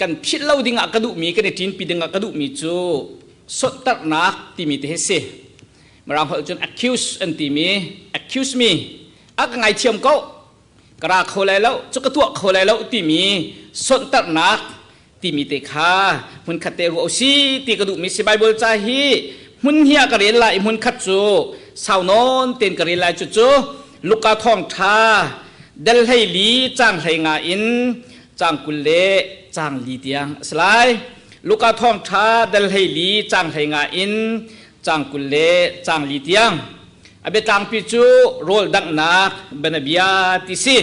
กันพิดเล่าดิ่งกระดูมีกันในจีนปีดิ่งกระดูมีจูสดตัดนักที่มีเทเสมาเราจน accuse อันที่มี accuse me ไงเชื่อมเขากระเขาเลยแล้วจุกตัวเขาเลยแล้วที่มีสดตัดนักที่มีเตขามุนขัดเตรูสิที่กระดูมีสิไบเบิลใจฮีมุนเฮียกระเรียนไลมุนขัดจูสาวนอนเต็นกระเรียนไลจูลูกกาทองท่าเดลให้ลีจางให้งาอินจางกุลเล่จางลีเตียงสลายลูกกาทองท่าเดลให้ลีจางให้งาอินจางกุลเล่จางลีเตียงอเบจางปิจูโรลดักนักเบนเบียติซี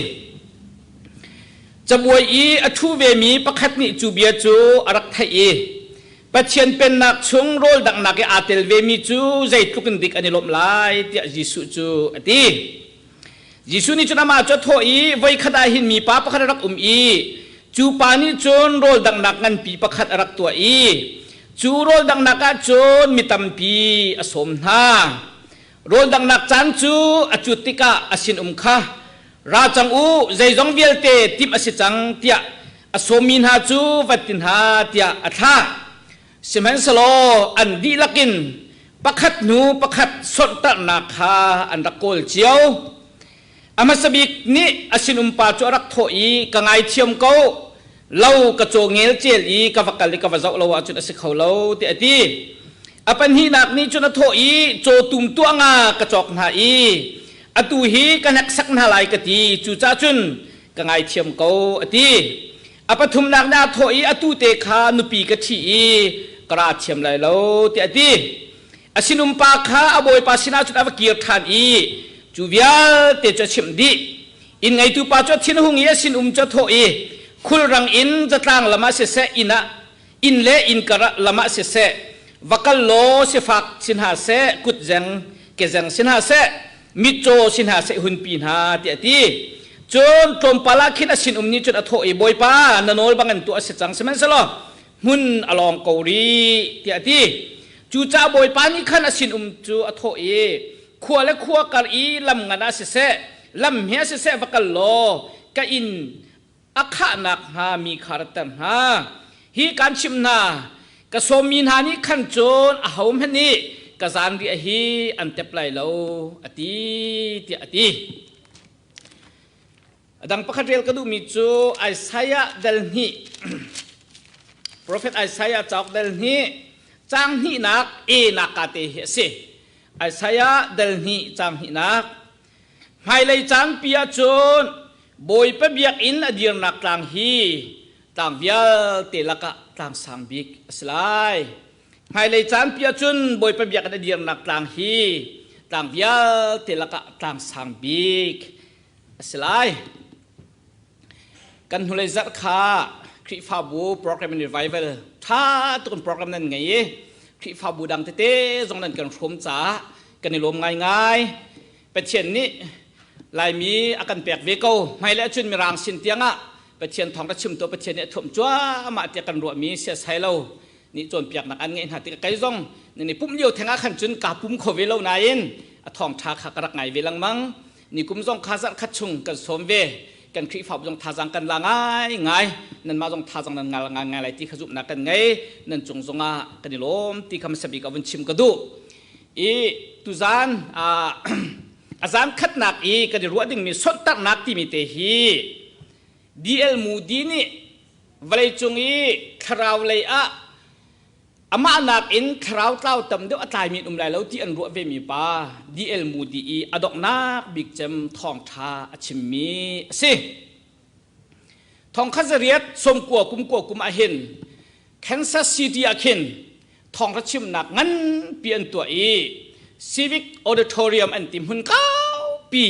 จะบวยอีอทูเวมีประคัดนิจูเบียจูอรักไทยปัจเจียนเป็นนักชงโรลดักนักอาเตลเวมีจูใจทุกันดิกอันนี้ลมลายเตียจิสุจูอติยิสุนี่จุนามาจดโถอีไว้ขดาหินมีป้าประคัดรักอีจูปานี่จนโรลดังนักงันปีประคัดรักตัวอีจูโรลดังนักจนมีตัมปีอสมนาโรลดังนักจันจูอจุติกาอสินค่ะราจังอูใจจงเวลเตติมอสิจังเตียอสมินหาจูวัตินหาเตียอัฐาเสมันสโลอันดีลักินประคัดนูประคัดสดตะนาคาอันรักโกลเจียวอามาสบิกนี้อสินุมปาจรักโถอีกังไอเทียมเขาเล่ากระโจงเงลเจลีกวักกะลิกวักเจ้าเราจุดอสิเขาเล่าเตียตีอปันฮีนักนี้จุดโถอีโจตุมตัวงากระจกหาอีอตุฮีกันนักสักนาลายกตีจูจ้าจุนกังไอเทียมเขาตีอปทุมนักนาโถอีอตุเตคานุปีกตีกระเทียมไหลเล่าเตียตีอสินุมปาคาอบอยปาสินาจุดอวกีร์ทานอีจูเวียเตจชิมดีอินไงตูปาจดทิ้งหงเยสินจดโถอีคุลรังอินจะตั้งละมาเสเสอินะอินเล่อินกระละมาเสเสวักโลเสฟักสินหาเสกุดจังเกจังสินหาเสมิโจสินหาเสหุนปีนหาเตียตีจนตรมปาลาคินสินนี้จดโถอีบอยปานนโอลบังกันตัวเสจังเสมันสโลมุนอลองเกาหลีเตียตีจูจ้าบอยปานี่ขันสินจูโถอีขัวและขัวกันอีลำงานาเสลำเฮียเสวักโลกอินอักขะนักหามีคาร์ตันหาฮีการชิมนากสมินหานี้ขันโจนอาหมฮันนี้กสานดีฮีอันเตปไลโลอติติอติดังประคัดเรียลกระดูมีจูไอซายะเดลนีProphet ไอซายะจากเดลนีจางฮีนักนักกาเตเฮเซไอซายะเดลนีจางฮีนักไม่เลยจางพิยาจนบอยเปบียกอินอดีร์นักต่างฮีต่างเวียเตลักะต่างสังบิกสลายไม่เลยจางพิยาจนบอยเปบียกอดีร์นักต่างฮีต่างเวียเตลักะต่างสังบิกสลายกันหุเลยจัดข้าคริฟาบูโปรแกรมรีไวเวลถ้าตุนโปรแกรมนั้นไงคริฟาบูดังเต้ๆตรงนั้นกันพรมจ๋ากันในลมง่ายๆเป็นเช่นนี้ลายมีอาการแปลกเวกไม่แล้วจุนมีรางสินเตียงเป็นเช่นทองระชิมตัวเป็นเช่นเนี่ยถ่วมจ้ามาเตียกันรัวมีเสียใช้เรานี่จนเปียกนักอันเงี้ยหาติกไก่ซองนี่ปุ่มเดียวแทงขันจุนกาปุ่มโคเวลนายนทองทาขักรักไงเวลังมังนี่กุมซองขาสันขัดชุงกันสมเวกันคริฟับจงทาจังกันละง่ายนั่นมาจงทาจังนั่นง่ายอะไรที่ขจุบนักกันไงนั่นจงกันนิลมที่คำสับบิกวันชิมกระดูอีตุจานอาจารย์ขัดนักอีกันรู้ว่าดึงมีสนตักนักที่มีเตหีดีเอลมูดีนี่เวลจงอีคราวเลยอามานักอินคราวเต้าตำเดียวอัตายมีไรแล้วที่อันรู้ว่ามีป้าดีเอลมูดีอดอกนักบิกจำทองทาชิมมีสิทองคัสเรียดสมกัวกุมอาเห็นแคนซัสซิตี้อาเห็นทองรัชิมนักงั้นเปลี่ยนตัวCivic Auditorium อันติมหุ่นก้าวปี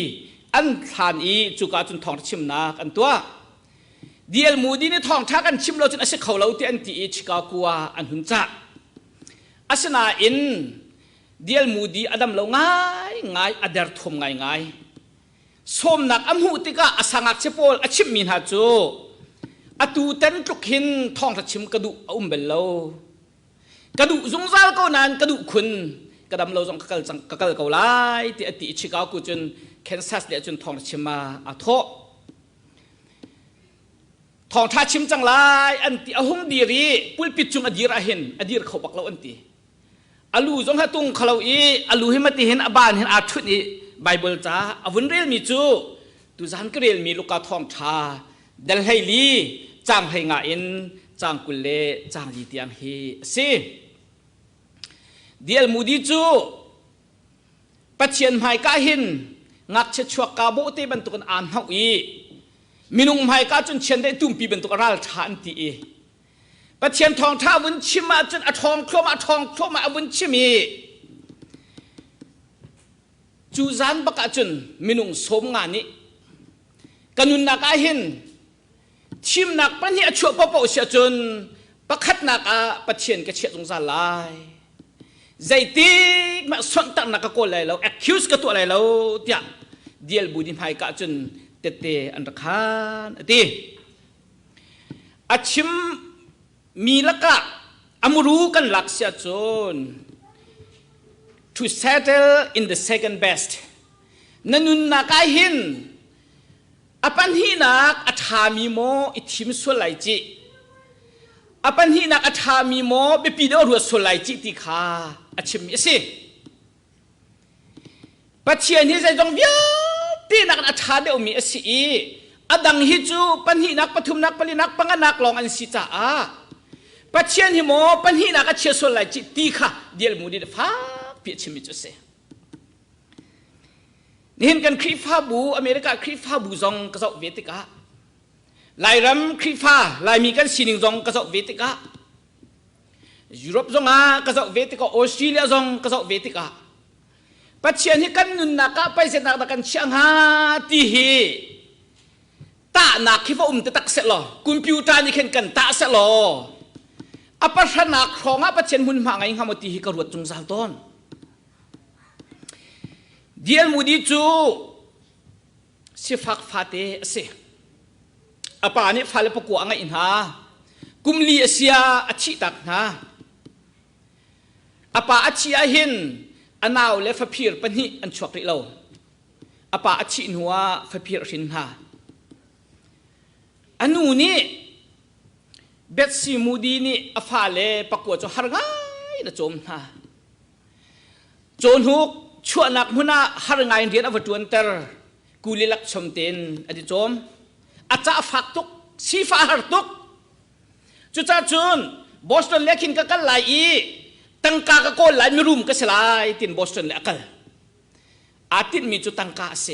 อันทานจุกาจุนทองชิมนักอันตัวดีเอลมูดีนี่ทองทักอันชิมเราจนอาศัยเขาเราที่อันตีชิกากัวอันหุ่นจ้าอาศัยนาอินดีเอลมูดีอดัมเราง่ายอเดร์ทมง่ายสมนักอัมหูติกาอาสังอักเชปอลอาชิมมินฮาจูอตูเต็นทุกหินทองทัชิมกระดูเบลโลกระดูจงซาลก็นานกระดูคุณกระดำเราจงกัลเกาไลที่อติชิกากูจนแคนซัสเดียจนทองชิมาอาโท ทองท่าชิมจังไรอันตีอาหงดีรีปุลปิดจุงอดีระเห็นอดีระเขาปักเราอันตีอาลูจงให้ตุงเขาอีอาลูให้มาตีเห็นอบานเห็นอาชุดนี้ไบเบิลจ้าอวุนเรียลมีจูตุจันก็เรียลมีลูกกาทองท่าเดลให้ลีจางให้งาอินจางกุลเลจางยีเตียงฮีสิเดียลมูดีจูปัจเจียนหายกาหินงักเชชวกาโบเตบันตุกันอ่านเฮาอีมินุงหายกาจนเชียนได้ตุ่มปีบันตุกราลทานตีปัจเจียนทองท่าวุนชิมาจนอทองโครมาวุนชิมีจูซันบักจนมินุงสมงานนี้กันุนนักอาหินชิมนักปัญญาชั่วปะปะเสียจนประคัดนักอาปัจเจียนกระเชียจงซาลายใจตีมาส่วนตั้งนักก็เลยเรา accuse กับตัวอะไรเราเดี๋ยวเดียลบุญหายกะจนเตะอันตรคานตีอาชิมมีลักกะอามูรู้กันหลักเสียจน to settle in the second best นั่นนุนนักไอหินอปันหินักอัฐามีโมอิทิมส่วนไหลจีอปันหินักอัฐามีโมเบปีเดอรัวส่วนไหลจีติขาอาชิมยสิปัจเจียนที่ใจจงเบียตีนักอัฐาเดียวมีสิอดังฮิจูปันหินักปฐุมนักปรินักปังนักลองอันสิจ้าปัจเจียนหิโมปันหินักอัเชียส่วนไหลจีติขาเดียลมูดีฟ้าเปียชิมิจุเสนี่เห็นกันคริฟ้าบูอเมริกาคริฟ้าบูจงกระสอบเวติกาลายรำคริฟ้าลายมีกันสินิงจงกระสอบเวติกายุโรปจงกระสอบเวติกาออสเตรเลียจงกระสอบเวติกาปัจเจียนที่กันนุนนักไปเสนักกันเชียงฮาตีฮีตาหนักคิดว่าจะตักเสร็จหรอคอมพิวเตอร์นี่เห็นกันตาเสร็จหรออปัชนักของปัจเจียนหุ่นหางไงฮามตีฮีกระรวดจงซาลต้นเดียลมูดีจูสิฟักฟาเตเสอปานี่ฟาเลปกัวงอินฮากุมลีเซียอชิตักนะอปาอชิอาหินอนาวเลฟพีร์ปนิอันชวกริโลอปาอชินหัวฟพีร์ชินฮาอันนู้นี่เบสซีมูดีนี่อฟาเลปกัวจะฮาร์ไงนะโจมฮาโจนฮุกชั่วนักมุนาฮาร์ไงเรียนอวตวนเตอร์กุลิลักชมเตนอดีโจมอาจจะฟักตุกซีฟ้าฮาร์ตุกจุดจุนบอสตันเล็กขินกันไหลตั้งกากโกไหลไม่รุมก็สลายตินบอสตันเล็กกันอาทิตย์มีจุดตั้งกาเส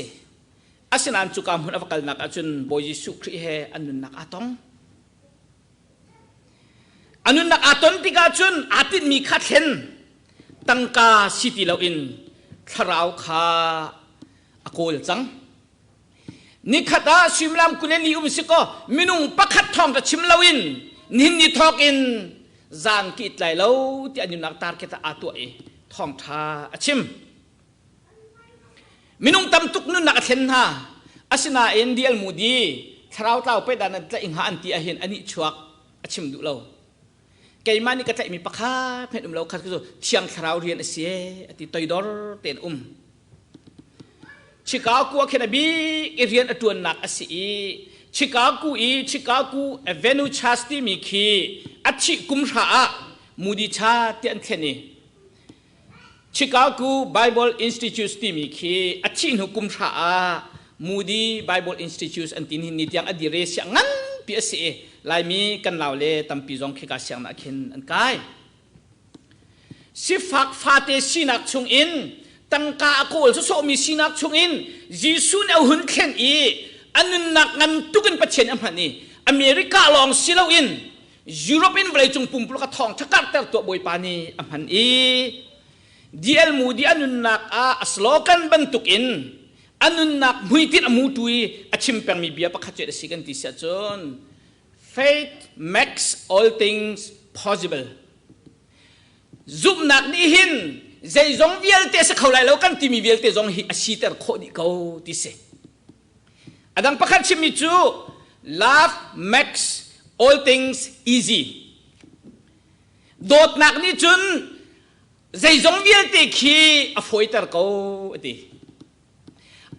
อาศัยนั้นจุกามหุ่นอวกาศนักจุนบอยสุครีเฮอันนุนักอาตงอันนุนักอาตงที่กาจุนอาทิตย์มีขัดเห็นตั้งกาสิติเลาอินทราวขาอโกลจังนิขัดาชิมลามกุเลลีอุมสิโกมินุงปักขัดทองกับชิมลาวินนินนิทอกอินจานกิดไหลเลาที่อันยุนักตาร์เกตอาตัวเอทองทาชิมมินุงตำตุกนุนักเห็นฮะอาศินาเอ็นดีเอลมูดีทราวเต้าไปดานันจะอิงหาอันตีอาเห็นอันนี้ชวกชิมดูเราไก่มันนี่ก็จะมีปะคาเพื่อนเราคัดคือเชียงทราวเรียนเสียติตอยดอร์เตนชิคาโกแค่นบีเรียนอตัวหนักสิชิคาโกเอเวนูชาสติมิคีอัจฉิกุมชามูดิชาเตียนแค่นี้ชิคาโกไบเบิลอินสติทิวต์ติมิคีอัจฉินุกุมชามูดีไบเบิลอินสติทิวต์อันตินหินนิตยังอดีเรศงั้นพีเอสเอลายมีกันเหล่าเล่ตั้มปีจงขี้กาเสียงนักเขียนอันกายสิฟักฟาเตสินักชงอินตั้งกาโกลสุโสมีสินักชงอินยิสุนเอาหุ่นเข็นอีอันนั้นนักงันตุกันประเทศอันนี้อเมริกาลองสิเลาอินยุโรปอินเวลจงปุ่มปลุกทองทักการเตอร์ตัวบอยปานีอันนี้ดีเอลมูดีอันนั้นนักสโลกันบรรทุกอินอันนั้นนักมุยติดมูตุยอาชิมเปรมีเบียปะขัดเจดสิกันที่เสียจน faith makes all things possible จุบนักนี่หินใจจงเวียลเตะสักเขาไหลแล้วกันที่มีเวียลเตะจงฮิอาชีเตอร์โคดิเขาที่เสอดังปะขัดชิมิจู love makes all things easy โดดนักนี่จุนใจจงเวียลเตะขีอฟอยเตอร์เขาที่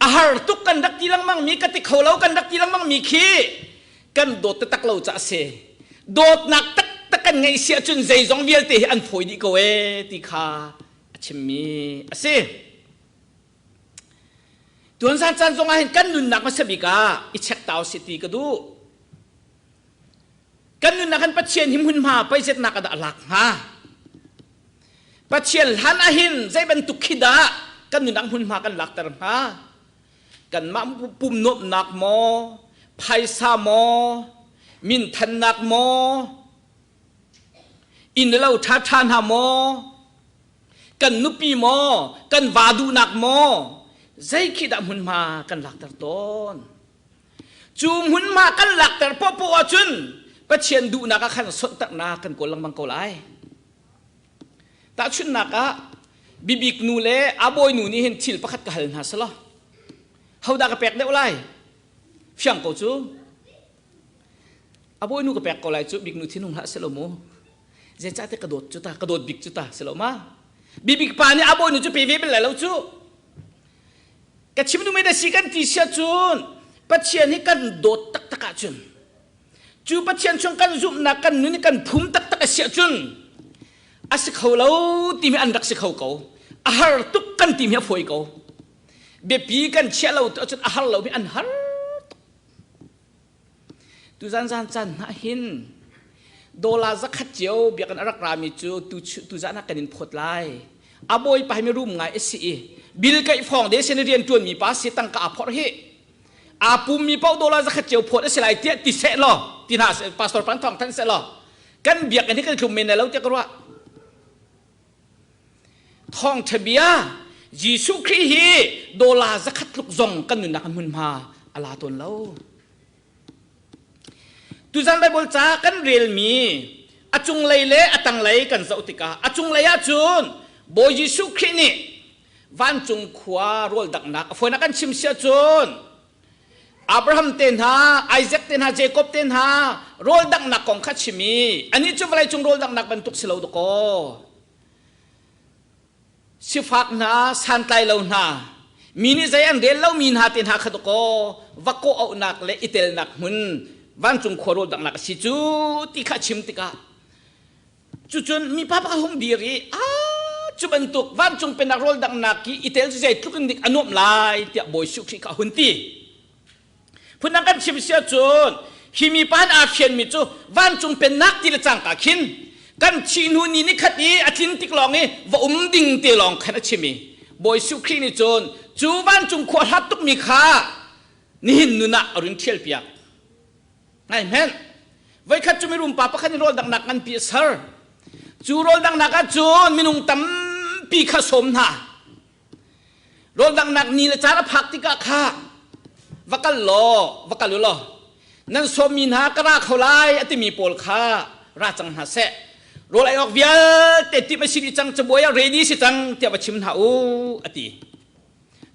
อาหารตุกกันดักที่ลังมังมีกติเขาเล่ากันดักที่ลังมังมีขี้ กันโดดตักเราจะเสโดดหนักตักกันไงเสียจนใจจงเวียลเตะอันฝอยดีกว่าตีขาชิมีเสตัวนั้นจันทร์จงอาเห็นกันนุนหนักมาสบิกาอิเช็คดาวสิตีก็ดูกันนุนหนักกันปัจเจียนหิมหุ่นมาไปเจ็ดหนักกันหลักฮะปัจเจียนหันอาหินใจเป็นตุกิดากันนุนหนักหุ่นมากันหลักแต่ฮะกันมาปุ่มนบหนักโมไพซาโมมินทันหนักโมอินเล่าทัดทานหาโมกันนุปีโมกันวาดูหนักโมใจคิดหุ่นมากันหลักแต่ต้นจูมหุ่นมากันหลักแต่พ่อปัวจุนปัจเจียนดูนักขันสดตักนากันโกลังบังโกไลตาชุนนักะบิบิกนูเลอาบอยนูนี่เห็นทิลประคัดกันหาสละเขาด่ากระแปกเดียวไลเฟียงกูจูอาบอยนูกระแปกกูไลจูบิกนูที่นุ่งหาสละโมเจจ้าเตกระโดดจุตากระโดดบิกจุตาสละมาบิบิกปานี่อาบอยนูจูเปเวเป็นไรแล้วจูกระชิมนูไม่ได้สิกันที่เสียจุนปัจเจียนนี่กันโดดตักจุนจูปัจเจียนช่วงกันจุ่มนักกันนู่นนี่กันพุ่มตักเสียจุนอาศัยเขาเราทีมีอันรักสิเขาเขาอาหารตุกกันทีมีฝอยเขาเบียปีกันเชี่ยเราตัวจุดอาหารเรามีอันหารตุจันน่าเห็นโดลาสักขัดเจียวเบียกันรักรามีจูตุจันนักกันนินพดไล่อาบอยไปไม่รู้ไงเอสีบิลกับฟองเดชเนเรียนจวนมีภาษีตั้งกับพอร์เฮอาปุ่มมีเป้าโดลาสักขัดเจียวพดเอสไลเตียติเสลอที่น่าพาสตอร์พันทองท่านเสลอกันเบียกันที่กันคุมเมนแล้วจะกระว่าทองทะเบียยิสุคริฮีโดลาสักขัดลุกจงกันนุนักมุนมาอาลาตนแล้วตุจันไปบอลจ้ากันเรียลมีอาจุงเลยเละตังเลยกันเจ้าติกาอาจุงเลยอาจุนโบยิสุครินี่วันจุงขวาโรลดักนักฝนนักกันชิมเสียจุนอับราฮัมเต็นหาไอแซคเต็นหาเจคอบเต็นหาโรลดักนักของขัดชิมีอันนี้จุงอะไรจุงโรลดักนักบรรทุกสิลาวตะโกสิฟักนาสันไตเลวนามินิใจอันเดลเลวมินหาเต็นหาขัดตะโกวักโกเอานักเลอิเตลนักมุนวันจุงขวาโรลดักนักสิจูติขัดชิมติกาจุนมีป้าหงดีรีจุบันตุกวันจงเป็นนักรบดังนักกีอิตาลีใจทุกนิกอนุมลายเตียบอยสุขีข้าหุ่นตีพูนักกันชิมเสียจนฮิมีปานอาเฟียนมิจูวันจงเป็นนักที่ละจังกาขินกันชินุนีนิขัดนี้อาทินติกลองนี้ว่าดิ่งเตลองขณะชิมีบอยสุขีนี่จนจูวันจงขวดฮัตตุกมีข้านี่หินนุนะอรุณเทียลเปียกไงแม่นไว้ขัดจุไม่รุมป้าปะขันรบดังนักกันเปียสร์จูโรลดังนักจูนมินุงตั้มปีขสมนะโรลดังนักนี่ละจาระพักติกะข้าวักกัลลุนั่นสมินหากระเขาไล่อติมีโปลข้าราจังหาเสโรลไอออกเวียเตติไม่สิจังจะบวยเรดี้สิจังเตียบชิมหาอูอติ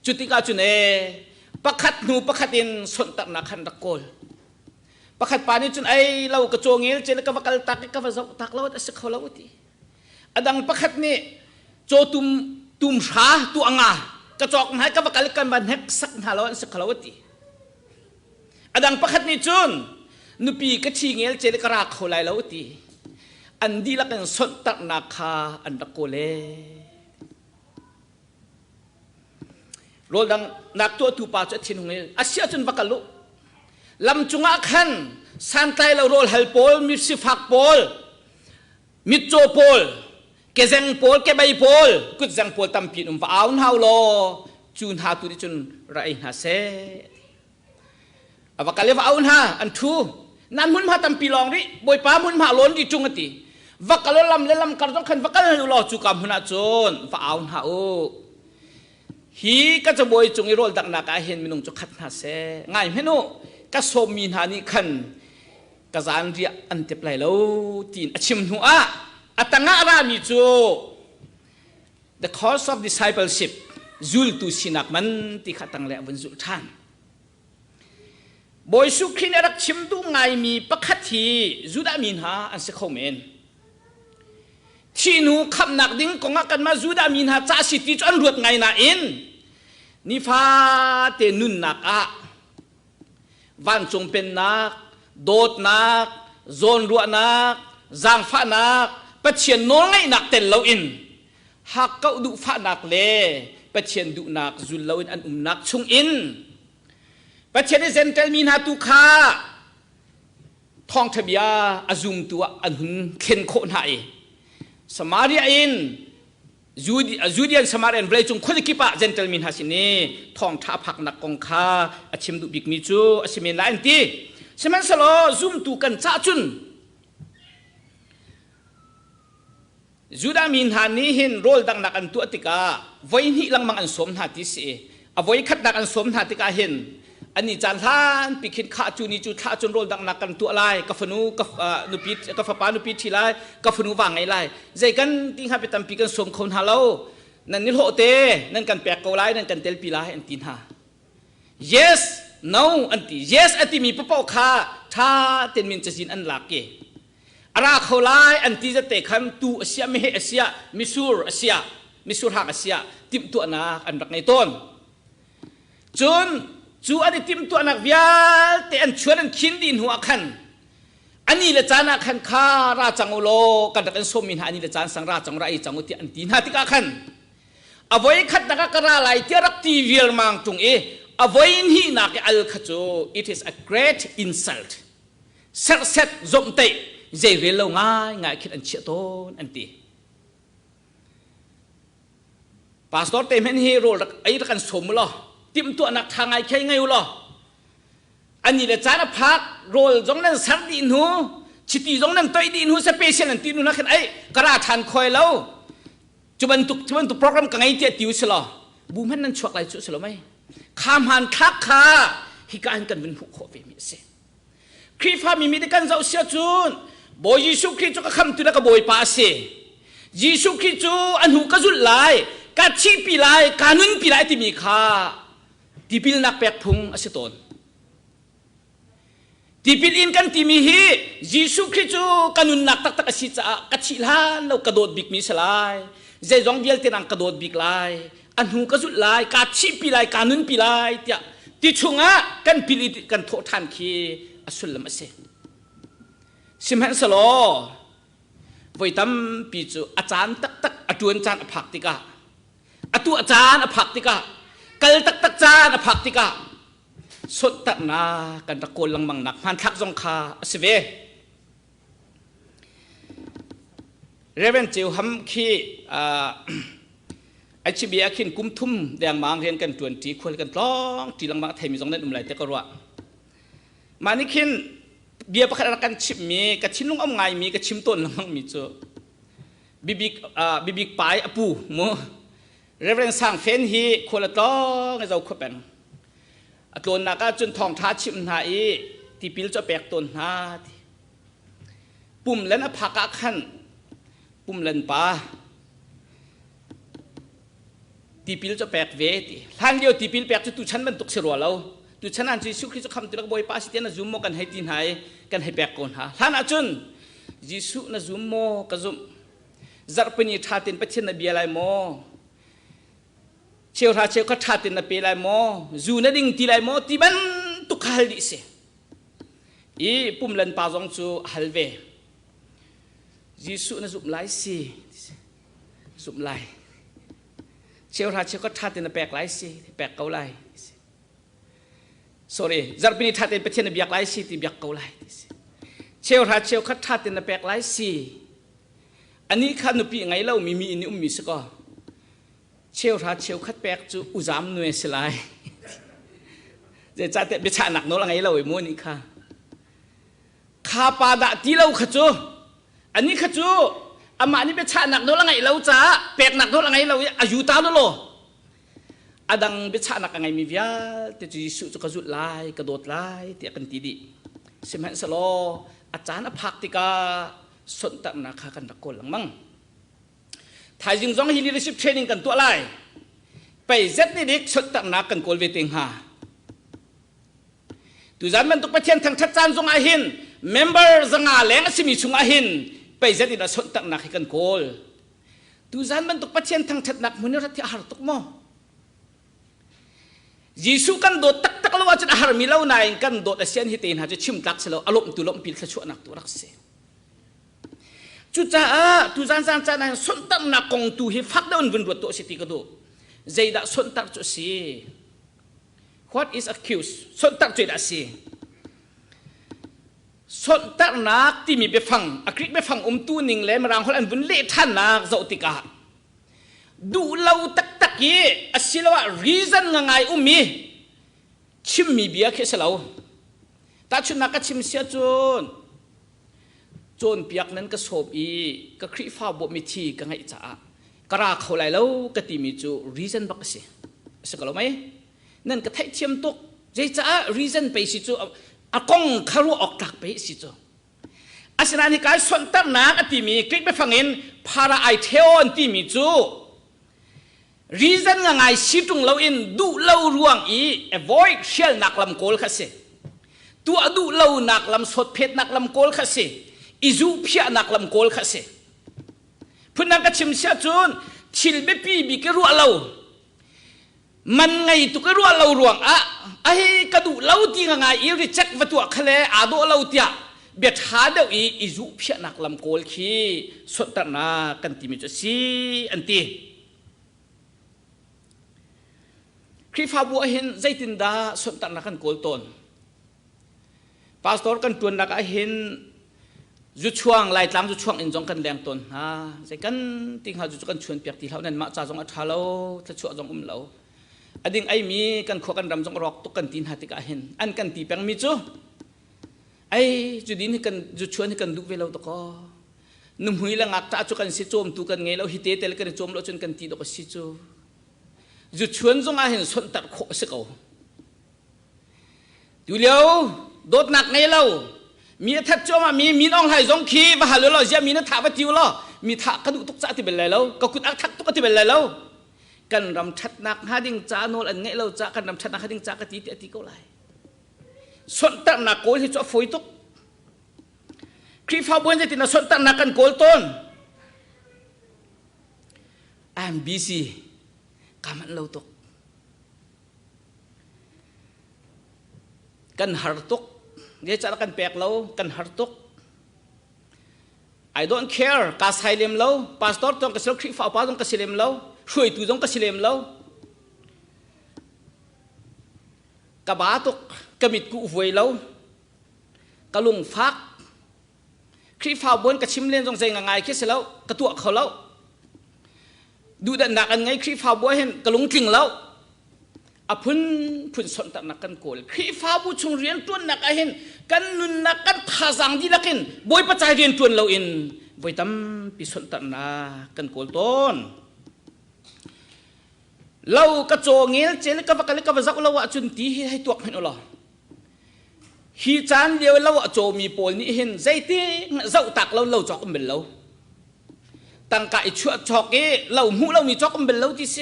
จุติกาจุนประคัดนูประคัดินสนตักนักขันตะโกลประคัดปานี่จุนไอเรากระโจงเงี้ยเจนกวักกัลตักกวักตักเราแต่สักเขาเราติอดังประคัดนี่โจตุมชาตัวงากระจอกหายกวักกัลกันบันเฮกสักหาเราสักเขาเราติอดังประคัดนี่จุนนุปีกระชีเงี้ยเจนกระราเขาไลเราติอันดีละกันสนตักนักคาอันตะโกเลโรดังนักตัวตูปาจะทิ้งเงี้ยอาเซียจุนวักกัลลุลำจุงอาคันสันไตเราโรลเฮลโพลมิสิฟักโพลมิโจโพลเกจังโพลเกใบโพลกุดจังโพลตั้มปีนุ่มฟ้าอุ่นฮาวโลจูนฮาตุดิจุนไรฮาเซอวกาเลฟ้าอุ่นฮาอันทูนั่นมุนมาตั้มปีลองริบอยป้ามุนมาล้นดิจุงติวักกะลลำเลลำกระต้องขันวักกะลลอจูกามหุนาจูนฟ้าอุ่นฮาโอฮีก็จะบอยจุงอีโรลดักนักเห็นมินุงจุขัดฮาเซง่ายไหมโนก็สมินหานี่ขันก็จานเรียอันเตปไลแล้วตีนชิมหัวอัตงารามิจู the course of discipleship จุลตุสินักมันที่ขัดตั้งแล้ววันจุลท่านบอยสุขินรักชิมดูไงมีปะคัดทีจุดามินหาอันเสกเขาเมนที่นูคำนักดิ้งกงกันมาจุดามินหาจ้าสิติจนรวดไงน่ะอินนิฟาเตนุนนักวันจงเป็นนัก โดดนักโซนรัวนักจางฟ้านักปัจเจียนโน้งไงนักเต็นเราอินหากเก้าดุฟ้านักเล่ปัจเจียนดุนักจุลเราอินอันนักชุงอินปัจเจียนเซนเตลมีนาตุคาทองทบียอาจุมตัวอันหุ่นเข็นโคนหายสมารีอินจูเดียนสมารีนเบลจุงคนกิปะเจนเตลมินฮัสินีทองท้าผักนักกองคาอาชิมดุบิกมิจูอาชิมินไลน์ตีสมัยสโลจุมตุกันจ้าจุนจูดามินฮานีหินโรลดังนักอันตัวติกาไว้นี่ลังมังอันสมนาติสีเอาไว้ขัดนักอันสมนาติกาเห็นอันนี้จานท่านปิคิดข้าจูนี่จูท่าจนโรลดังนักกันตัวลายกัฟนูกัฟนุปิดกัฟปานุปิดทีลายกัฟนูวางไงลายใจกันที่หาไปตามปีกันสมคนฮาโลนั่นนิโหเตนั่นกันแปลกเกาลายนั่นกันเตลปีลายอันตินฮา yes no อันตี yes อันตีมีปะปอข้าท่าเต็นมินจะสินอันหลักเกอาราเขาลายอันตีจะเตะคำตูอาเซียไม่ให้อาเซียมิสูร์อาเซียมิสูร์หักอาเซียติมตัวนักอันรักในต้นจนจูอันนี้ติมตัวนักวิาแต่อันชวนอันคินดินหัวขันอันนี้ละจานักขันข้าราจังอุโลกันดักอันสมินอันนี้ละจานสังราจังไรจังอุติอันตีนาติกาขันเอาไว้ขัดนักกระไรลายที่รักทีวีลมังจงเอาไว้นี่นักอัลขจู it is a great insult เสร็จเสร็จจมเตะใจเรียนเราง่ายคิดอันเชี่ยต้นอันตีพาสตอร์เต็มเห็นฮีโร่ไอ้รักกันสมหรอติมตัวนักทางไงใครไงหรออันนี้เลยจ้านะพักโรลจงนั้นสักดินหูชิตีจงนั้นตัวดินหูสเปเชียลอันตีนูนักไอ้กระดาษทันคอยแล้วจุบันตุโปรแกรมกันไงเจี๊ยติวสลอบูมันนั่นช่วยอะไรช่วยสลอไหมข้ามหันคักขาฮิการกันเป็นผู้ขอเวมิเซคริฟ้ามีแต่กันเจ้าเสียจุนบอยยิสุคริจูก็คำตุนักบอยป้าเสยิสุคริจูอันหูก็จุดไล่กัดชีปีไล่กานุนปีไล่ที่มีค่าที่พิลนักแปกพุงอสิตนที่พิลอินกันที่มีฮียิสุคริจูกานุนนักตักอสิจ้ากัดชีลาเรากระโดดบิกมีสลายใจจงเบียลเตนังกระโดดบิกไล่อันหูก็จุดไล่กัดชีปีไล่กานุนปีไล่ที่ชุงะกันพิลกันโททันคีอสุลละมัสเซสิมหันสโลไว้ตั้มปีจูอาจารย์ตักอจวนจานอภักติกาอตัวอาจารย์อภักติกากัลตักจานอภักติกาสดตักนากันตะโกนลังมังนักพันทักจงคาสเวเรเวนจิวฮัมคีไอชิบีอาคินกุมทุ่มแดงมังเรียนกันจวนจีควรกันร้องจีลังมังไทยมีจงนั้นไหลเตกรัวมานี่คินเบียร์ประกันชิมมีกับชิมลุงอ้อมไงมีกับชิมต้นลังมีจ้ะบิกปลายอปูโมเรเวนสั่งเฟนฮีคนละต้องให้เราควบเป็นตัวนักจนทองท้าชิมหาอีที่พิลจะแปลกต้นหาปุ่มเล่นอภักขันปุ่มเล่นปลาที่พิลจะแปลกเวทีท่านเดียวที่พิลแปลกจะตุฉันมันตกเสือเราตุฉันอันยิสุคริสต์คำตุลักบอยปาสิเตนะจุมโมกันให้ดินหายกันให้แปลกก่อนหาท่านอาจุนยิสุนะจุมโมกันจุมจับเป็นยธาตินประเทศนบีอะไรโมเชียวท่าเชียวก็ท่าตินนบีอะไรโมจูนดิ่งที่ไรโมที่มันตุกฮัลดิเสอีปุ่มเล่นปาจงจูฮัลเวยิสุนะจุมไลสิจุมไลเชียวท่าเชียวก็ท่าตินนบีไลสิแปลกเกาไลsorry จับเป็นยธาตินประเทศนบีไลสิที่แปลกเกาไลเชียวท่าเชียวก็ท่าตินนบีไลสิอันนี้ข้านุปีไงเล่ามีอินมีสก็เชี่ยวท่าเชี่ยวคัดแปกจูอุจามหน่วยสลายจะจัดแต่เบชาหนักโน้นไงเล่าไอ้โมนี่ค่ะข้าปาดะที่เล่าขจูอันนี้ขจูอามานี่เบชาหนักโน้นไงเล่าจ้าแปกหนักโน้นไงเล่าอายุตาโน้นโลอดังเบชาหนักไงมีวิญญาณแต่จีสุจะกระจุดลายกระโดดลายเตียกันตีดีเสมัยสโลอาจารย์อภักติกาสนตักนักขันตะโกนหลังมั่งถ่ายจึงจ้องให้ leadership training กันตัวไรไปเซตนี่ดิสนตักนักกันโกลเวติงหาตุจันมันตุกประเทศทางชัดจานจงอาหิน member จังอาแหลงสิมีจงอาหินไปเซตนี่ละสนตักนักให้กันโกลตุจันมันตุกประเทศทางชัดนักมันนี่รัฐที่อาร์ตุกโม ยิสุกันโดดตักตักแล้วว่าจะหามีเล่านายกันโดดเสียนฮิตเองหาจะชิมตักเสร็จแล้วอารมณ์ตุลมปิดขชั่วนักตัวรักเสียจุจ้าตุจานจานจานนั้นสนตักนักกงตูฮิฟักเดินวนรวดตัวสิติกระโดใจดักสนตักจุสี what is accused สนตักจุดสีสนตักนักที่มีไปฟังอักฤษไปฟังตู้หนึ่งเลยมารังคนอันบุญเล่ท่านนักเจ้าติกาดูเราตักตักยี่อาศิลวะ reason ง่ายมีชิมมีเบียร์แค่เสลาแต่ชุนนักก็ชิมเสียจนเปียกนั้นก็โศบอีก็ครีฟ้าบมีทีก็ไงจ้ากระเขาไหลแล้วก็ตีมีจู reason บักสิสกลไหมนั่นก็ไทยเทียมตุกใจจ้า reason ไปสิจูอากงคารุออกตักไปสิจูอาศัยในการส่วนตั้งนักตีมีคลิกไปฟังเงินพาราไอเทออนตีมีจู reason ง่ายสิตรงเราอินดูเราร่วงอี avoid เชี่ยนักลำโกลข้าศึตัวดูเรานักลำสดเพชรนักลำโกลข้าศึอิจูเพียนักลำโกลข้าศึพูดนักชิมเสียจนชิลเบปีบิกรัวเรามันไงตุกรัวเราร่วงไอ้กระดูเราที่ง่ายอีริจักวัตถุขเลอาโดเราเตียเบียดหาเดียวอิจูเพียนักลำโกลขี้สดตนากันที่มีจุดสีอันตีคริฟ้าบัวเห็นใจตินดาสนตักนักกันโกลตนพาสตอร์กันตัวนักเห็นจุดช่วงไล่ตามจุดช่วงอินจงกันแรงตนใจกันติงหาจุดกันชวนเปียกตีเขานั่นมาจ่าจงอัฐาเราถ้าชั่วจงเราอดิ่งไอมีกันขวกันรำจงรอกตุกันตีนหาติกาเห็นอันกันตีแปงมีจูไอจุดดินให้กันจุดชวนให้กันลุกเวลาตะก็นุ่มหุยละงักจ่าจุกันสิโจมตุกันไงเราฮิตเตเตลกันโจมเราจนกันตีตะก็สิจูจุดชวนจงอาเห็นสนตัดโคสกเอาดูเลี้ยวโดดหนักไงเรามีทัดโจมามีน้องไหจงขี้มาหาเราจะมีนักถาวัติวเรามีถากระดูกตุกจ่าที่เป็นไรแล้วก็คุณอักทักตุกที่เป็นไรแล้วกันรำชัดนักหาดิ่งจ่าโนอันไงเราจ่ากันรำชัดนักหาดิ่งจ่ากตีตีก็ไรสนตัดนักโกลที่จ่อฝอยตุกครีฟ้าบนจะติดนักสนตัดนักกันโกลต้น I'm busy kaman lo tok kan hartok dia cara kan pek lo kan hartok I don't care ka sailem lo pastor tong ka silkri fa pa tong ka silem lo shui tu tong ka silem lo ka ba tok kamit ku voi lo ka lung phak kri fa bon ka chim len jong zai ngai ke selo ka tu kho loดูดันนักอันไงครีฟ้าบัวเห็นกระลุงทิ้งแล้วพุ่นสนตักนักกันโกลครีฟ้าบัวชงเรียนตัวนักเห็นกันนุนนักกันท่าสังดีนักเห็นบอยปัจจัยเรียนตัวเราอินบอยตั้มพิสนตักนักกันโกลต้นเรากระโจงเงี้ยเจลิกบักลิกบักจักเราว่าจุนตีให้ตัวเห็นอะไรฮีจานเดียวเราว่าโจมีโปลนี่เห็นใจตีเจ้าตักเราจอกกันเป็นเราตั้งกายชั่วชอกเอเราหูเรามีจอกกันเป็นเราที่เส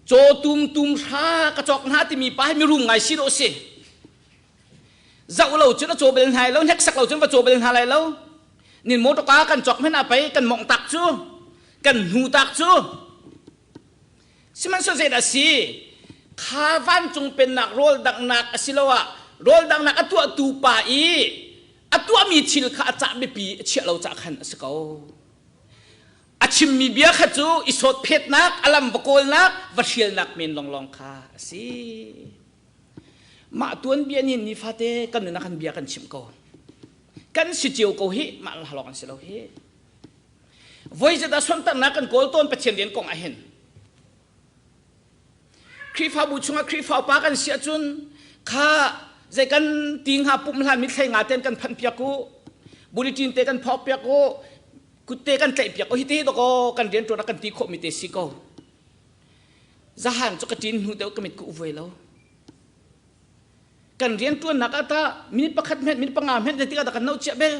โจตุมช้ากระจอกหน้าที่มีป้ายไม่รู้ไงสิโรเสเจ้าเราจนโจเป็นไงแล้วเน็กสักเราจนว่าโจเป็นอะไรแล้วนี่โมตกากันจอกไม่น่าไปกันมองตักจูกันหูตักจูสิมันสนใจแต่สิข้าฟันจงเป็นนักโรลดังนักสิละวะโรลดังนักตัวตูป่าอีตัวมีชิลข้าจะไม่ปีเชื่อเราจะขันสกาวชิมมีเบียร์ขจูอิสดเพชรนักอลัมบโกลนักวัชเชลนักเมนลองข้าสิมาตัวเบียร์นี่ฟาเต้กันนักขันเบียร์กันชิมก่อนกันสิจิวกูฮิมาหลอกกันสิเราฮิวัยจะได้ส่วนต่างนักกันโกลต้นเป็นเชียนเดียนกองอาเห็นครีฟ้าบุชงครีฟ้าปากันเสียจุนข้าใจกันติงหาปุ่มลามิดใส่งาเต้นกันพันเปียกูบุริจินเตกันพอเปียกูกุเตกันใจเปียกูฮิตฮิตก็กันเรียนตัวนักกันตีโคมิเตสิก็จะหันจุกจินหูเดียวก็มิดกูเวลกันเรียนตัวนักอัตามินิปะขัดเม็ดมินิปะงามเม็ดที่กันน้าเจ็บเบล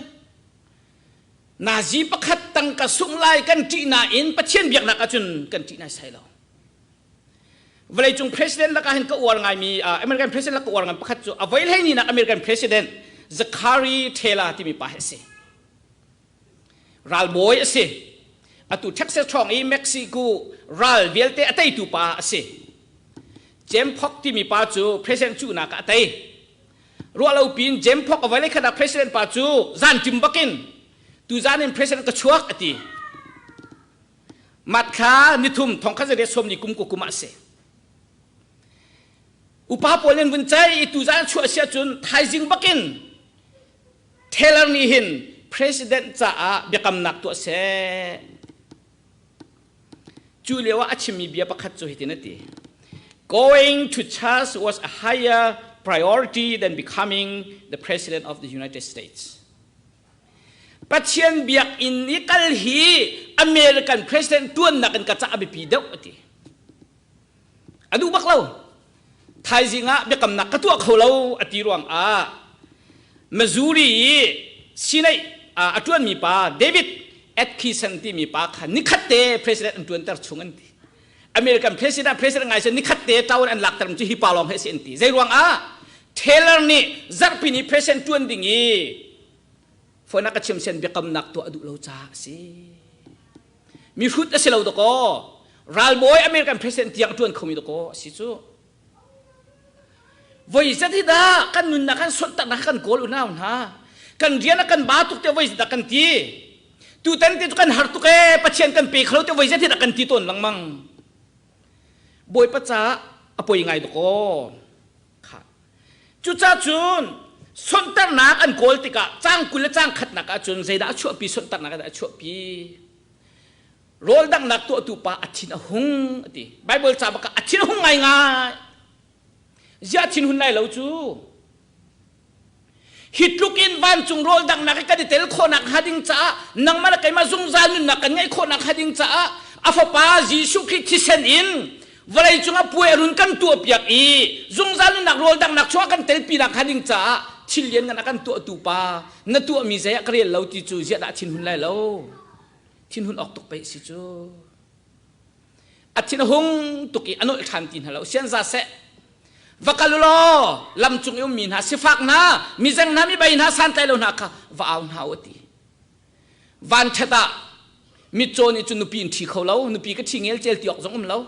นาจีปะขัดตั้งกระสุนไล่กันจีน่าอินปะเชียนเบียกนักจุนกันจีน่าใส่เราเวลาจง president ละก็เห็นก็อวดไงมีอเมริกัน president ละก็อวดไงประคัตจูเอาไว้ให้นี่นะอเมริกัน president Zachary Taylor ที่มีป่าเสียรัลบอยเสียตุเท็กซัสช่องอีเม็กซิโกรัลเวลเตอไตตูป่าเสีย เจมพอกที่มีป้าจูประธานจูนักอะไรรัวเราปีนเจมพอกเอาไว้เลยขนาดประธานป้าจูจานจิมบักินตูจานินประธานก็ชัวร์อติมัดขานิทุมทองข้าจะเรียกสมนิกุมกุกุมาเสอุปาปเลนวันใจตูจานชัวร์เสียจนไทยจิงบักินเทเลอร์นี่หินประธานจะเบียกำนักตัวเสจูเลียว่าอาชิมีเบียประคัตจูหิตินตี Going to church was a higher priority than becoming the president of the United States. ปัจเจียนเบียกอินนิกัลฮีอเมริกันประธานตัวนักกันกระจายไปปีเดียวตีอดูบักเราไทยจิงะเบียกำนักกระตัวเขาเราอติรวงมิสซูรีสินัยอจวนมีป้าเดวิดเอ็ดคิสันที่มีป้าขันนิคัตเต้ประธานอันตัวนั้นชงอันตีอเมริกันประธานไงเช่นนิคัตเต้เจ้าอันหลักตามจุฮิปาลองให้เสียนตีใจรวงเทเลอร์นี่จับปีนี้ประธานตัวดิ่งยี่ฝนนักเชื่อมเส้นเบียกำนักตัวอดุเราจ้าสิมีฟุตเสียเราตะโกรัลบอยอเมริกันประธานที่ยังตัวนั้นเขามีตะโกสิจูวัยจะที่ดากันนุนนักกันสนตักนักกันโกลุน่าหน้ากันเรียนนักกันบาตุกเตวัยจะกันทีตัวเต็นที่กันหาตุกปัจเจียนกันปีเขาเตวัยจะที่นักกันทีต้นหลังมังบอยปัจจ้าอภัยไงตะโกค่ะจุจ้าจุนสนตักนักกันโกลติกะจ้างกุลจ้างขัดนักจุนใจด่าชั่วปีสนตักนักด่าชั่วปีโรลดังนักตัวตุปาอัจฉินหงติไบเบิลจ้าบอกอัจฉินหงไงยาชินหุ่นไหนเราจูฮิตลุกินวันจุงโรลดังนักกันเตลโคนักฮัดิงจ้านังมาละไกมาจุงจานุนักกันไงโคนักฮัดิงจ้าอาฟปาจิสุขิทิเซนอินวันไรจุงอาป่วยรุนกันตัวเปียกอีจุงจานุนักโรลดังนักชัวกันเตลปีนักฮัดิงจ้าชิลเลียนกันนักกันตัวตุปานัตัวมีใจกระเรียนเราติจูยาดาชินหุ่นไหนเราชินหุ่นออกตกไปสิจูอัจฉินหงตุกีอนุทันตินเราเสียนซาเซวักลุโลลำจุงยมมีนะสิฟักนะมีจังนะมีใบนะสันใจเราหนักว่าเอาหน้าวตีวันเชตามีโจนี่จุนนุปีนที่เขาเรานุปีก็ทิ้งเงี้ยเจลตีออกจงเรา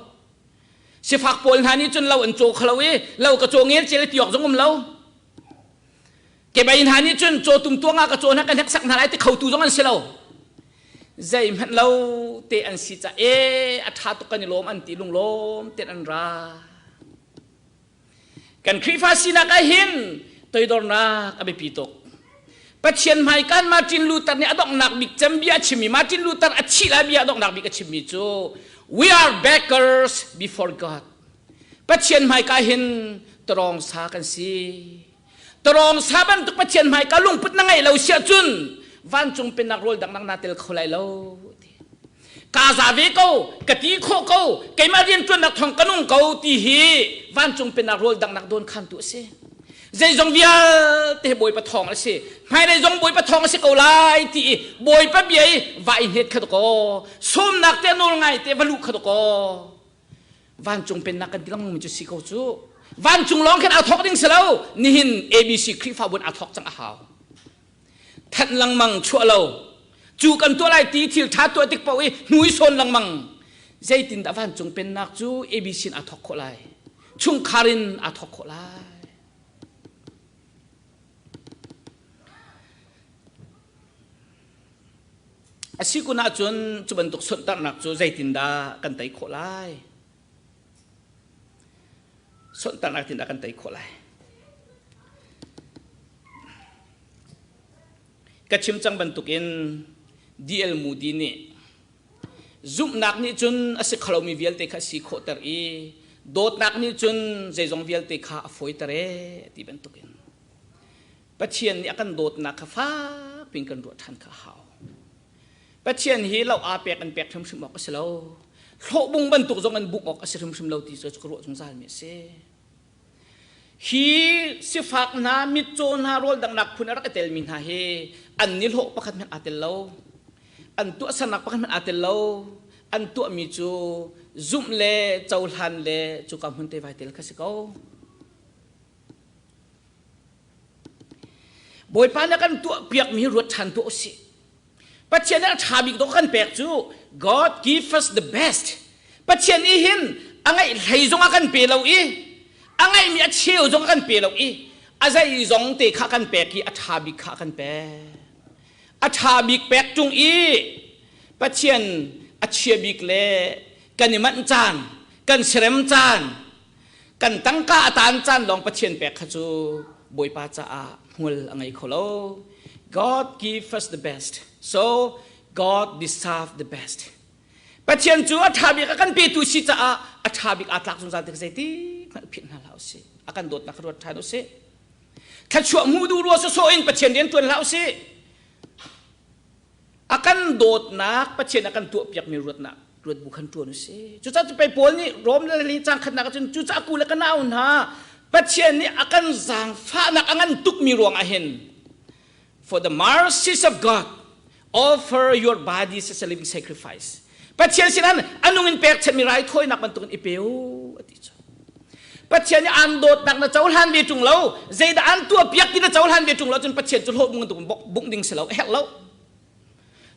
สิฟักปอลหานี่จุนเราอันโจเขาเราเราก็โจเงี้ยเจลตีออกจงเราเก็บใบหานี่จุนโจตุ่มตัวงากระโจนักกันทักษะนาไรที่เขาตูจงอันเสียเราใจมันเราเตอันสิจะอัฐาตุกันลมอันตีลุงลมเตอันรากันคริฟาสินักหินตัวดอร์นักอเบปิโตปัจเจียนไม่กันมาร์ตินลูเทอร์เนี่ยอดอกนักบิกจำบียชิมีมาร์ตินลูเทอร์อัจฉริยะบียอดอกนักบิกชิมีจู we are beggars before God ปัจเจียนไม่กันหินตรองสากันสิตรองสาบันตุปัจเจียนไม่กันลุงพุทธนังไงเราเสียจุนวันจงเป็นนักโรลดังนักนาเตลเขาไล่เรากาซาเวกูกตีโคกูเกมาเรียนจนนักท่องกนุงกูตีฮีวันจงเป็นนักโรลดังนักโดนขันตัวเสียใจจงเบียเตะบอยปะทองละสิไม่ได้จงบอยปะทองละสิกูไล่ตีบอยปะเบียว่าอินเฮดขัดกูส้มนักเตะโนลไงเตะวลุขัดกูวันจงเป็นนักกันที่ลังมันจะสิกูจูวันจงร้องแค่อาทอกดิ้งเสลานี่หิน ABC คลิปฟ้าบนอาทอกจังอาหาวทันลังมังชั่วเราจูกันตัวไรตีทิลท้าตัวติกเป่าหนุ่ยโซนลังมังใจตินตะวันจงเป็นนักจูเอบิสินอาทอกโคไลชุงคารินอาทอกโคไลอาศิกุนาจนจุบันตุกสนตักนักจูใจตินดากันไตโคไลสนตักนักตินดากันไตโคไลกระชิมจังบรรทุกินดีเอลมูดีนี่ซุมนักนี่จนอาศัยขลุ่มมีเวลเตค่าสีโคตรอีโดดนักนี่จนใจจงเวลเตค่าฝอยตระเรที่บรรทุกินปัจเจียนนี่กันโดดนักฟ้าพิงกันรวดทันข้าหาวปัจเจียนฮีเราอาเปียกันเปียกทำชิมออกก็เสลาโลบุงบรรทุกจงกันบุกออกก็เสลาทำชิมเราที่จะกรวดจงซาลเมเซฮีสิฟักนามิโจนาโรลดังนักพุนรักเตลมินฮาเฮอันนี้โลประคัตมันอาเตลโลอันตัวสนักประคัตมันอาเตลโลอันตัวมิจูซุ่มเล่เจ้าหันเล่จุกำหุ่นเตวายเตลคัสเกาบอยปานักันตัวเปียกมีรถทันตัวสิปัจเจนชาบิกตัวกันเปียกจู God give us the best ปัจเจนอีหินอังไงไหลจงอากันเปล่าอี angai mi acheu jong kan pe lo I azai jong te kha kan pe ki athabik kha kan pe athabik pek chung I pathian achiabik le kan man chan kan srem chan kan tangka atan chan long pathian pek kha chu boi pa cha a hul angai kholo God give us the best so God deserve the best pathian chu athabik kan pe tu si cha a athabik atlak chung za te sai ti phin na lao se akan dot na khrot tha do se kha chu mu du ro so in pathian den tuan lao se akan dot nak pathian akan tu piak mi rut na rut bukan tuan se chu cha pe pol ni rom le li chang khat na ka chu cha ku le ka naun ha pathian ni akan zang fa nak angan tuk mi ruang ahen for the mercies of God offer your bodies as a living sacrifice pathian sinan anung in pek chet mi rai thoi nak man tukun ipeu ati cha pathian ni an dot nak na chaul han ve tung lo zeida an tu piak ti na chaul han ve tung lo chun pathian chu lo mung tukun buk ding se lo hek lo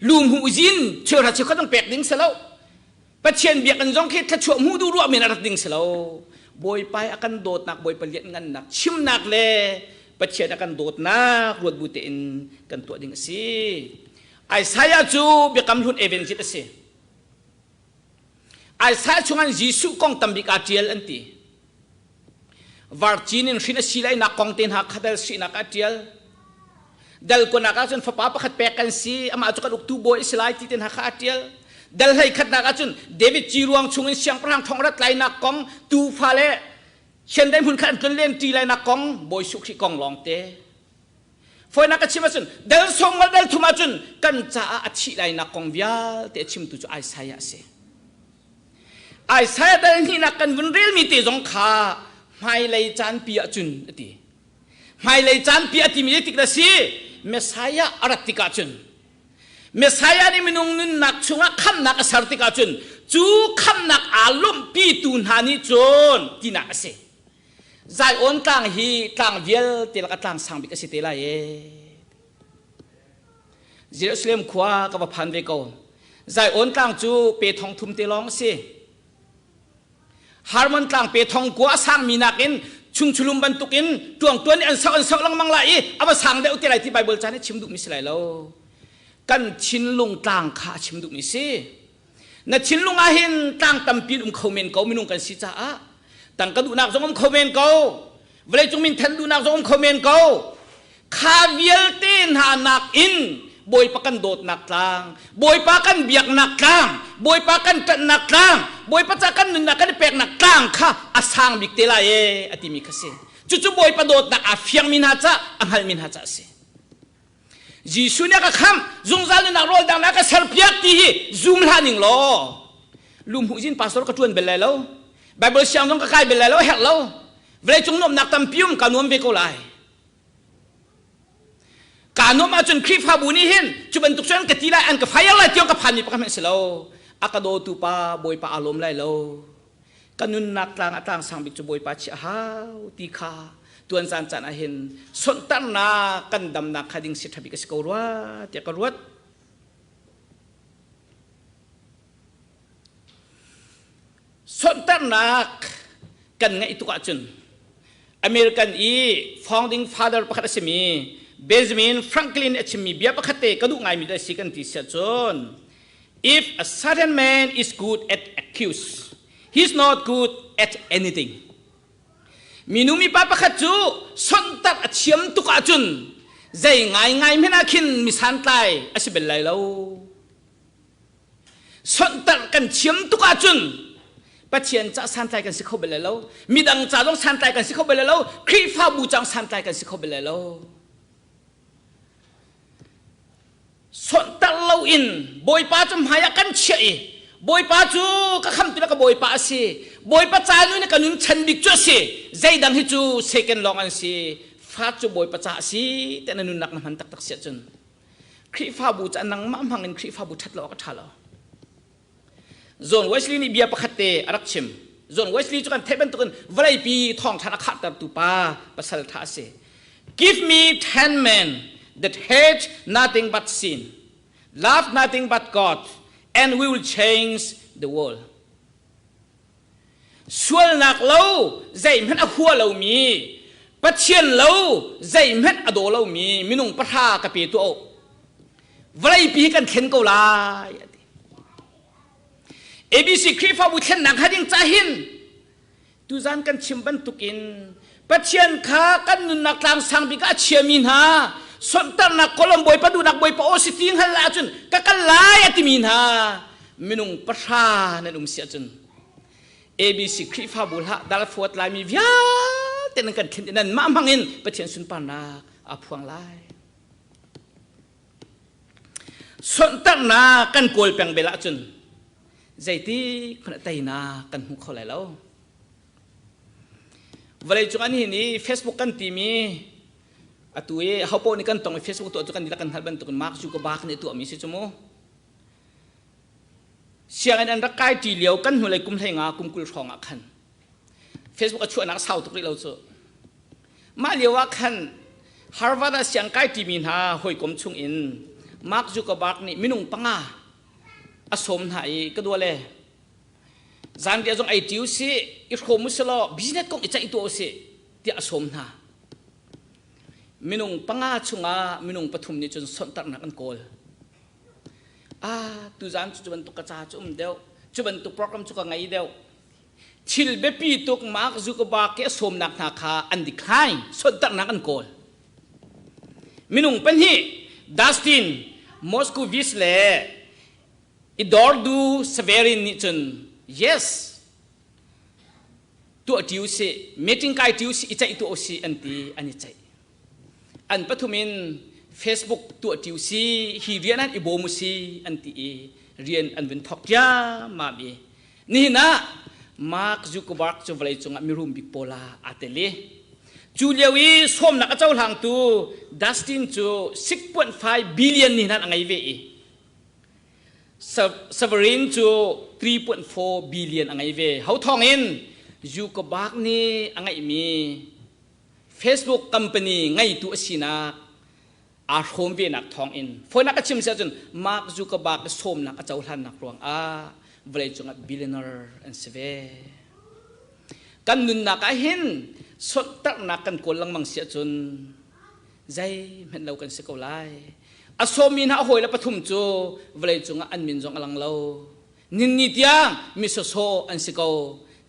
lum hu jin chera che khatang pek ding se lo pathian biak an jong khit kha chu mu du ru mi na rat ding se lo boi pai akan dot nak boi paliat ngan nak chim nak le pathian akan dot nak ruat bu te in kan tu ding si Isaiah chu bekam hun evangelist ase Isaiah chungan Jisu kong tambik atiel anti varchinin sina silai na kong ten ha khadal sina atiel dal ko naka chun fa pa khat pekan si ama chu kan uktu boy silai ti ten ha atiel dal hai khat naka chun David chiruang chungin siang prang thongrat lai na kong tu phale chen dai hun khan tun len ti lai na kong boy su khi kong long te foi na ka chima chun dal song mal dal thuma chun kan cha achi lai na kong vial te chim tu chu Isaiah se Isaiah dal ni na kan vun rel mi te jong kha mai lai chan pia chun ati mai lai chan pia ti mi tik da si Messiah aratika chun Messiah ni minung nun nak chunga kham nak asartika chun chu kham nak alum pi tun hani chon tina ase zai on tang hi tang vial tel ka tang sang bi ka si te la ye Jerusalem khwa ka ba phan ve ko zai on tang chu pe thong thum te long se harmon tang pe thong kwa sang minakin chung chulum ban tukin tuang tuan an sak lang mang lai aba sang de utelai ti Bible chane chimdu mislai lo kan chin lung tang kha chimdu mi se na chin lung a hin tang tampil khomen ko minung kan si cha a tang ka du nak jong khomen ko vle chung min than du nak jong khomen ko kha vial ten ha nak in boi pa kan dot nak tang boi pa kan biak nak tang boi pa kan tat nak tang boi pa cha kan nun nak kan pek nak tang kha asang bik te la ye atimi khase chu boi pa dot nak a fiang min ha cha anghal min ha cha se Jisu ni ka kham zung zal na rol dang na ka sar piak ti hi zoom la ning lo lum hu jin pastor ka tuan belai lo Bible siang jong ka kai belai lo hek lo vle chung nom nak tam pium ka nom ve ko lai ka nom a chun khri pha bu ni hin chu ban tuk chuan ka ti lai an ka phai lai tiong ka phan ni pa ka se lo akado tu pa boi pa alom lai lo kanun nak tlang atang sang bik chu boi pa chi ha ti kha tuan san chan a hin son tan na kan dam na khading si thabi ka se ko ruwa te ka ruat son tan na kan ngai tu ka chun American founding father pakhat asimi Benjamin Franklin achimi bia pakhate kadu ngai mi da sikan ti sa chon if a certain man is good at accuse he's not good at anything minumi papa khachu sontat achiam tu ka chun zai ngai mena khin misan tai asibel lai lo sontat kan chiam tu ka chun pathian cha san tai kan sikho bel lo midang cha dong san tai kan sikho bel lo khri fa bu chang san tai kan sikho bel lo sontat lo in boy pa chum haya kan chei boy pa chu ka kham tu ka boy pa si boy pa cha nu ne kanun chan bik chu si zai dang hi chu second long an si fa chu boy pa cha si te na nun nak na man tak tak sia chun khri fa bu cha nang ma hangin khri fa bu that lo ka thalo John Wesley ni bia pakhate arak chim John Wesley chu kan theben tu kan vai pi thong thana khat tar tu pa pasal tha se give me 10 men that hate nothing but sin love nothing but God and we will change the world ส่วนนักเล่าใจมันอหัวเรามีปัจเจียนเล่าใจมันอโดเรามีมินุงปะทากะปีตัววลัยปีกันเข็นกูลายABC ครีฟ้าบุเทนนักฮัดิงจ่าหินตุจานกันชิมบันตุกินปัจเจียนขากันนุนนักลางสังบิกาเชียมินฮาส่วนตั้งนักโคลัมบอยปะดูนักบอยปะโอสิติงฮัลลาจุนกะกันลายอติมินฮามินุงปะทานันเสียจุนABC ครีฟ้าบุลฮะดัลฟวดลายมีวิาแต่นักกันเข็นนั่นมามังอินปัจเจียนสุนปานักอาพวงลายส่วนตั้งนักกันโกลเปียงเบลาจุนใจที่คนไทยนากันหุกเขาเลยแล้ววันนี้จุกันนี่ Facebook กันทีมีตัวเขาโพนี่กันตรง Facebook ตัวจุกันนี่ละกันฮัลบันตัวกันมาร์คจูกบาร์นี่ตัวมีสิจมูเสียงอันรักใกล้ทีเลียวกันหัวเลยกุมไทยงากุมกุลทองอ่ะคัน Facebook ก็ช่วยนักสาวตุกเราเจอมาเลียวว่าคัน Harvard เสียงใกล้ทีมีหาหอยกุมชุงอินมาร์คจูกบาร์นี่มินุงปังอาอสมหายก็ดูเลยจานเดียวจงไอจิวสิอีกคนมุสลิมบิสเนสกงอิจฉาอีตัวสิที่อสมหามินุงปังอาชุงอามินุงปฐุมนี่จนสนตักนักกันโกลตุจานจุบันตุกกระจาจุ่มเดียวจุบันตุโปรแกรมจุกไงเดียวชิลเบปีตุกมาร์กจุกบาเกสมนักนาคาอันดิคายสนตักนักกันโกลมินุงเป็นฮีดัสตินมอสโกวิสเล่idor du severin ni chun yes tu tiu se meeting kai tiu si ichai tu osi anti ani chai an pathumin Facebook tu tiu si hi rian an ibomu si anti e rian an vin thokya ma bi ni na mark zuckerberg chu vlai chunga mirum big pola atele chulewi som na ka chau hlang tu dustin chu 6.5 billion ni nan angai ve e Severin to 3.4 billion angai ve how thong in Zuckerberg ni angai mi Facebook company ngai tu asina a home ve nak thong in for nak achim sa chun Mark Zuckerberg som nak achau hlan nak ruang vle chunga billionaire and seve kan nun nak a hin sot tak nak kan kol lang mang sia chun zai men lau kan se ko lai asomin ha hoi la pathum chu vlei chunga an min jong alang lo nin ni tiang mi so so an siko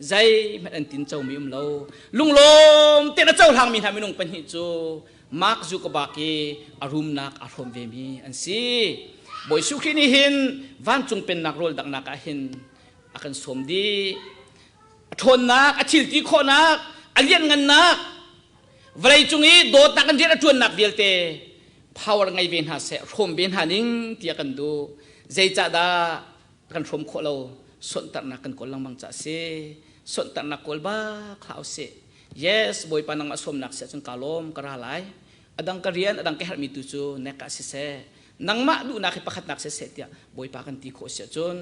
zai met an tin chau mi lo lunglom te na chau hang min ha minung pan hi chu mark zu ka ba ki arum nak arom ve mi an si boy su khi ni hin van chung pen nak rol dak nak a hin akan som di thon nak achil ti kho nak alian ngan nak vlei chungi do ta kan je atun nak dial te power ngai ven ha se rom ben haning tia kan du zai cha da kan rom kho lo son tar na kan kol lang mang cha se son tar na kol ba khau se yes boy panang asom nak se chung kalom kara lai adang karian adang ke har mi tu chu ne ka se nang ma du na ki pakhat nak se tia boy pa kan ti kho se chun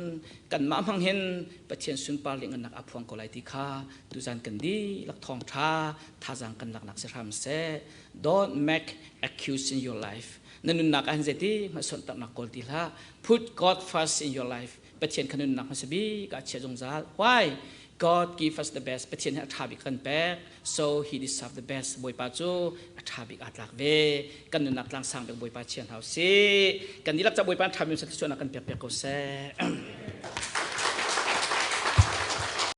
kan ma mang hen pathian sun par ling nak aphuang ko lai ti kha tu jan kan di lak thong tha tha jang kan lak nak se ram se don't make accuse in your life nanun nak an zeti ma son tak nak kol ti la put God first in your life pathian kanun nak ma sabi ka che jong zal why God give us the best pathian ha thabik kan pek so he deserve the best boy pa chu thabik atlak ve kan nak lang sang boy pa chian hau se kan dilap cha boy pa thabim sa chu nak kan pek pek ko se